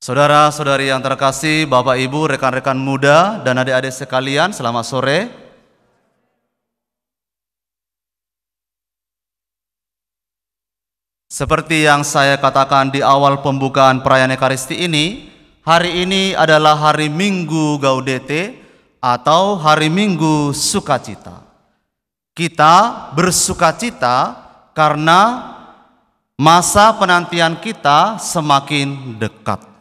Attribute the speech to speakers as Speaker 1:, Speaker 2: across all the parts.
Speaker 1: Saudara-saudari yang terkasih, Bapak Ibu, rekan-rekan muda, dan adik-adik sekalian, selamat sore. Seperti yang saya katakan di awal pembukaan perayaan Ekaristi ini, hari ini adalah hari Minggu Gaudete atau hari Minggu Sukacita. Kita bersukacita karena masa penantian kita semakin dekat.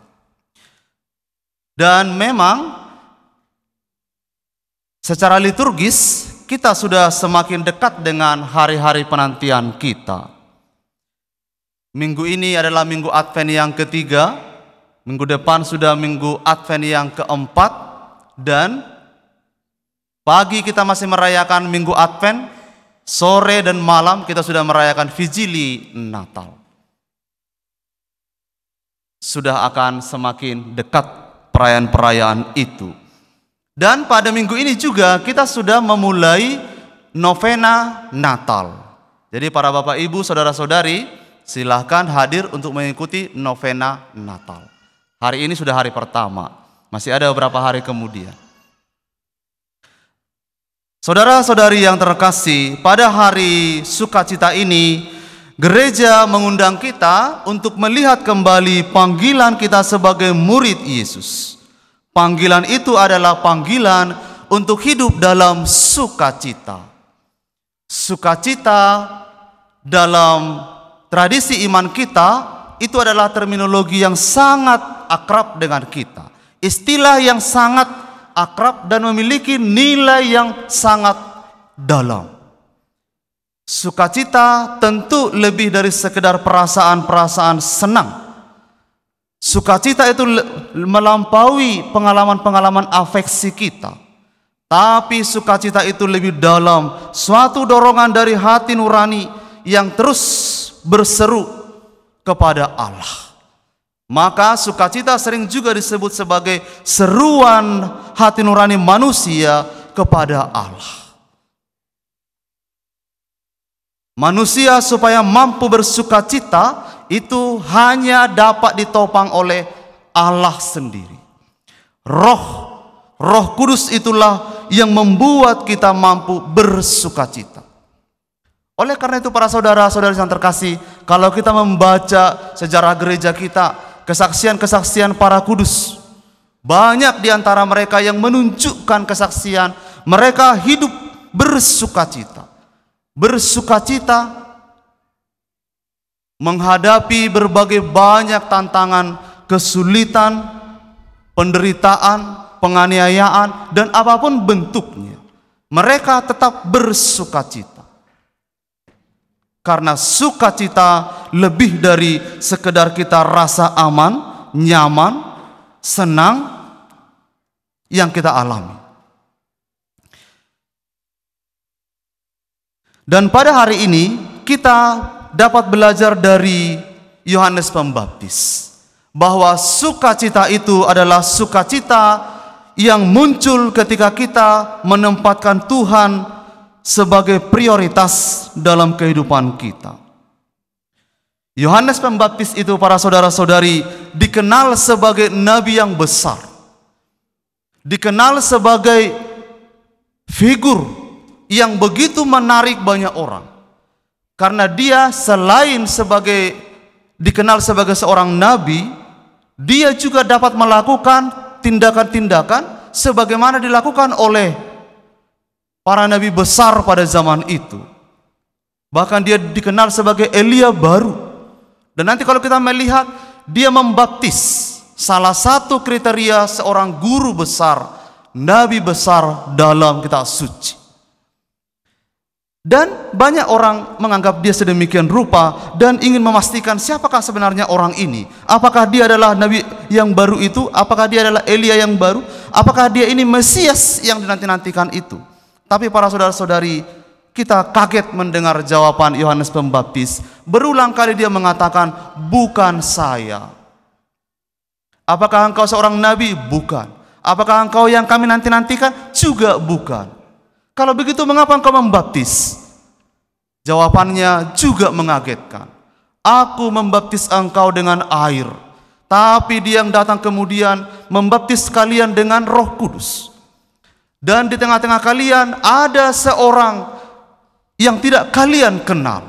Speaker 1: Dan memang secara liturgis kita sudah semakin dekat dengan hari-hari penantian kita. Minggu ini adalah Minggu Advent yang ketiga, minggu depan sudah Minggu Advent yang keempat, dan pagi kita masih merayakan Minggu Advent, sore dan malam kita sudah merayakan Vigili Natal. Sudah akan semakin dekat perayaan-perayaan itu. Dan pada minggu ini juga kita sudah memulai novena Natal. Jadi para Bapak Ibu, saudara-saudari, silahkan hadir untuk mengikuti novena Natal. Hari ini sudah hari pertama, masih ada beberapa hari kemudian. Saudara-saudari yang terkasih, pada hari sukacita ini gereja mengundang kita untuk melihat kembali panggilan kita sebagai murid Yesus. Panggilan itu adalah panggilan untuk hidup dalam sukacita. Sukacita dalam tradisi iman kita itu adalah terminologi yang sangat akrab dengan kita. Istilah yang sangat akrab dan memiliki nilai yang sangat dalam. Sukacita tentu lebih dari sekedar perasaan-perasaan senang. Sukacita itu melampaui pengalaman-pengalaman afeksi kita. Tapi sukacita itu lebih dalam, suatu dorongan dari hati nurani yang terus berseru kepada Allah. Maka sukacita sering juga disebut sebagai seruan hati nurani manusia kepada Allah. Manusia supaya mampu bersukacita itu hanya dapat ditopang oleh Allah sendiri. Roh Kudus itulah yang membuat kita mampu bersukacita. Oleh karena itu para saudara-saudari yang terkasih, kalau kita membaca sejarah gereja kita, kesaksian-kesaksian para kudus, banyak di antara mereka yang menunjukkan kesaksian mereka hidup bersukacita. Bersukacita menghadapi berbagai banyak tantangan, kesulitan, penderitaan, penganiayaan, dan apapun bentuknya. Mereka tetap bersukacita. Karena sukacita lebih dari sekedar kita rasa aman, nyaman, senang yang kita alami. Dan pada hari ini kita dapat belajar dari Yohanes Pembaptis bahwa sukacita itu adalah sukacita yang muncul ketika kita menempatkan Tuhan sebagai prioritas dalam kehidupan kita. Yohanes Pembaptis itu para saudara-saudari dikenal sebagai nabi yang besar, dikenal sebagai figur yang begitu menarik banyak orang. Karena dia selain dikenal sebagai seorang nabi, dia juga dapat melakukan tindakan-tindakan sebagaimana dilakukan oleh para nabi besar pada zaman itu. Bahkan dia dikenal sebagai Elia baru. Dan nanti kalau kita melihat, dia membaptis, salah satu kriteria seorang guru besar, nabi besar dalam kitab suci. Dan banyak orang menganggap dia sedemikian rupa dan ingin memastikan siapakah sebenarnya orang ini. Apakah dia adalah nabi yang baru itu? Apakah dia adalah Elia yang baru? Apakah dia ini Mesias yang dinanti-nantikan itu? Tapi para saudara-saudari, kita kaget mendengar jawaban Yohanes Pembaptis. Berulang kali dia mengatakan, bukan saya. Apakah engkau seorang nabi? Bukan. Apakah engkau yang kami nanti-nantikan? Juga bukan. Kalau begitu mengapa engkau membaptis? Jawabannya juga mengagetkan. Aku membaptis engkau dengan air, tapi Dia yang datang kemudian membaptis kalian dengan Roh Kudus. Dan di tengah-tengah kalian ada seorang yang tidak kalian kenal,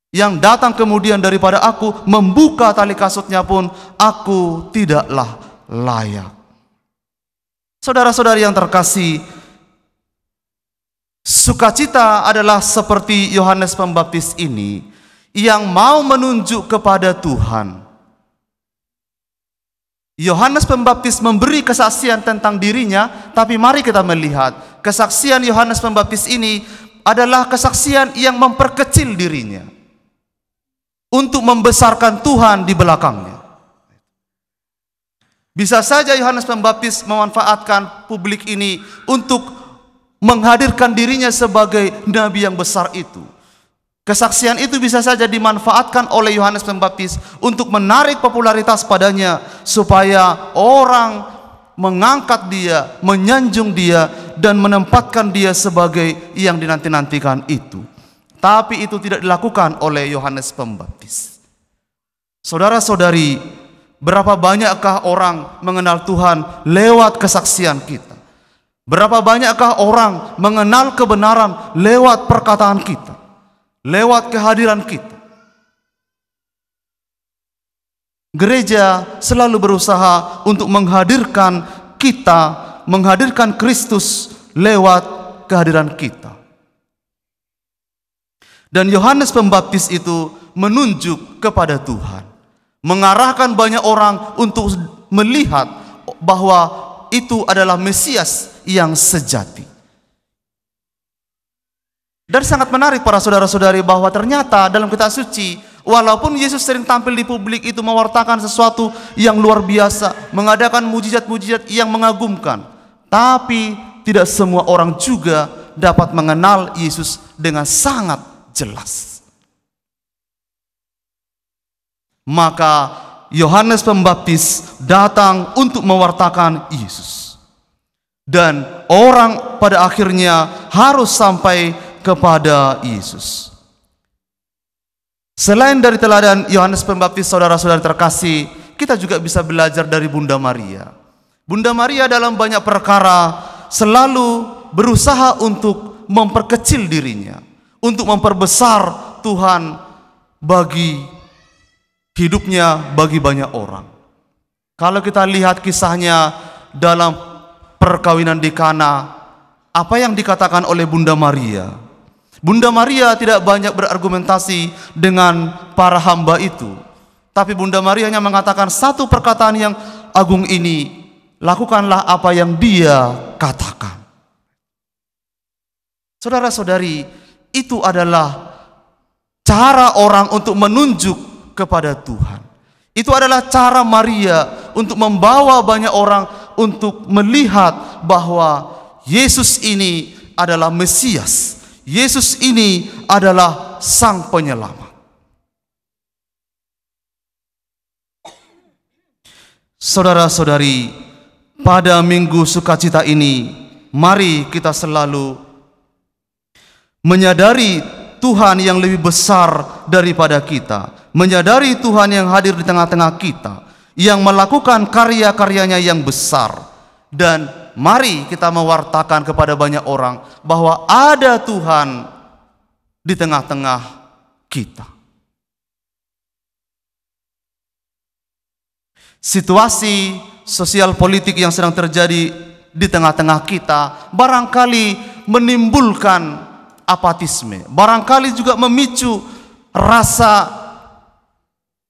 Speaker 1: yang datang kemudian daripada aku, membuka tali kasutnya pun aku tidaklah layak. Saudara-saudari yang terkasih, sukacita adalah seperti Yohanes Pembaptis ini yang mau menunjuk kepada Tuhan. Yohanes Pembaptis memberi kesaksian tentang dirinya, tapi mari kita melihat kesaksian Yohanes Pembaptis ini adalah kesaksian yang memperkecil dirinya untuk membesarkan Tuhan di belakangnya. Bisa saja Yohanes Pembaptis memanfaatkan publik ini untuk menghadirkan dirinya sebagai nabi yang besar itu. Kesaksian itu bisa saja dimanfaatkan oleh Yohanes Pembaptis untuk menarik popularitas padanya, supaya orang mengangkat dia, menyanjung dia, dan menempatkan dia sebagai yang dinanti-nantikan itu. Tapi itu tidak dilakukan oleh Yohanes Pembaptis. Saudara-saudari, berapa banyakkah orang mengenal Tuhan lewat kesaksian kita? Berapa banyakkah orang mengenal kebenaran lewat perkataan kita, lewat kehadiran kita? Gereja selalu berusaha untuk menghadirkan kita, menghadirkan Kristus lewat kehadiran kita. Dan Yohanes Pembaptis itu menunjuk kepada Tuhan, mengarahkan banyak orang untuk melihat bahwa itu adalah Mesias yang sejati. Dan sangat menarik para saudara-saudari bahwa ternyata dalam kitab suci, walaupun Yesus sering tampil di publik itu mewartakan sesuatu yang luar biasa, mengadakan mujizat-mujizat yang mengagumkan, tapi tidak semua orang juga dapat mengenal Yesus dengan sangat jelas. Maka Yohanes Pembaptis datang untuk mewartakan Yesus, dan orang pada akhirnya harus sampai kepada Yesus. Selain dari teladan Yohanes Pembaptis, saudara-saudara terkasih, kita juga bisa belajar dari Bunda Maria. Bunda Maria dalam banyak perkara selalu berusaha untuk memperkecil dirinya, untuk memperbesar Tuhan bagi hidupnya, bagi banyak orang. Kalau kita lihat kisahnya dalam perkawinan di Kana, apa yang dikatakan oleh Bunda Maria? Bunda Maria tidak banyak berargumentasi dengan para hamba itu, tapi Bunda Maria hanya mengatakan satu perkataan yang agung ini, lakukanlah apa yang Dia katakan. Saudara-saudari, itu adalah cara orang untuk menunjuk kepada Tuhan. Itu adalah cara Maria untuk membawa banyak orang untuk melihat bahwa Yesus ini adalah Mesias. Yesus ini adalah Sang Penyelamat. Saudara-saudari, pada Minggu Sukacita ini, mari kita selalu menyadari Tuhan yang lebih besar daripada kita, menyadari Tuhan yang hadir di tengah-tengah kita, yang melakukan karya-karyanya yang besar. Dan mari kita mewartakan kepada banyak orang bahwa ada Tuhan di tengah-tengah kita. Situasi sosial politik yang sedang terjadi di tengah-tengah kita barangkali menimbulkan apatisme, barangkali juga memicu rasa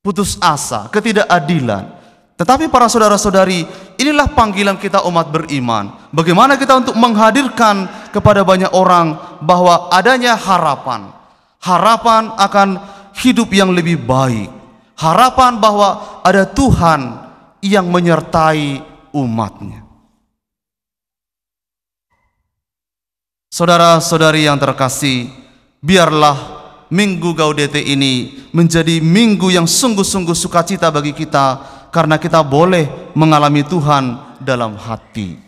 Speaker 1: putus asa, ketidakadilan. Tetapi para saudara-saudari, inilah panggilan kita umat beriman. Bagaimana kita untuk menghadirkan kepada banyak orang bahwa adanya harapan. Harapan akan hidup yang lebih baik. Harapan bahwa ada Tuhan yang menyertai umatnya. Saudara-saudari yang terkasih, biarlah Minggu Gaudete ini menjadi minggu yang sungguh-sungguh sukacita bagi kita, karena kita boleh mengalami Tuhan dalam hati.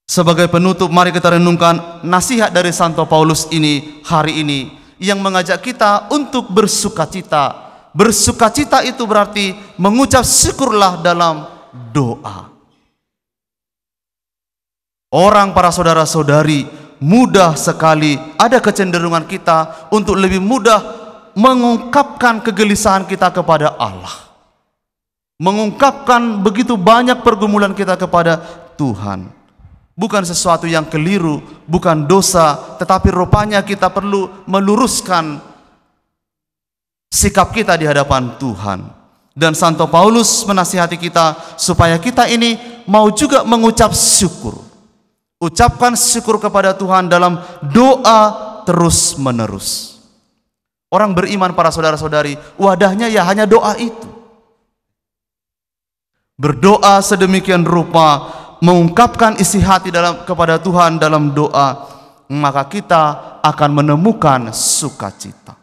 Speaker 1: Sebagai penutup, mari kita renungkan nasihat dari Santo Paulus ini hari ini, yang mengajak kita untuk bersukacita Bersukacita itu berarti mengucap syukurlah dalam doa. Orang, para saudara-saudari, mudah sekali ada kecenderungan kita untuk lebih mudah mengungkapkan kegelisahan kita kepada Allah, mengungkapkan begitu banyak pergumulan kita kepada Tuhan. Bukan sesuatu yang keliru, bukan dosa, tetapi rupanya kita perlu meluruskan sikap kita di hadapan Tuhan. Dan Santo Paulus menasihati kita supaya kita ini mau juga mengucap syukur. Ucapkan syukur kepada Tuhan dalam doa terus menerus. Orang beriman, para saudara-saudari, wadahnya ya hanya doa itu. Berdoa sedemikian rupa, mengungkapkan isi hati kepada Tuhan dalam doa, maka kita akan menemukan sukacita.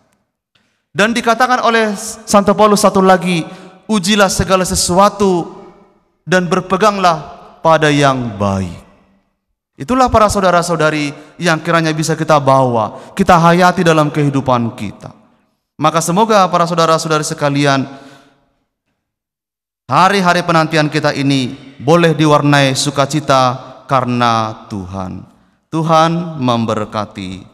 Speaker 1: Dan dikatakan oleh Santo Paulus satu lagi, ujilah segala sesuatu dan berpeganglah pada yang baik. Itulah, para saudara-saudari, yang kiranya bisa kita bawa, kita hayati dalam kehidupan kita. Maka semoga, para saudara-saudari sekalian, hari-hari penantian kita ini boleh diwarnai sukacita karena Tuhan. Tuhan memberkati.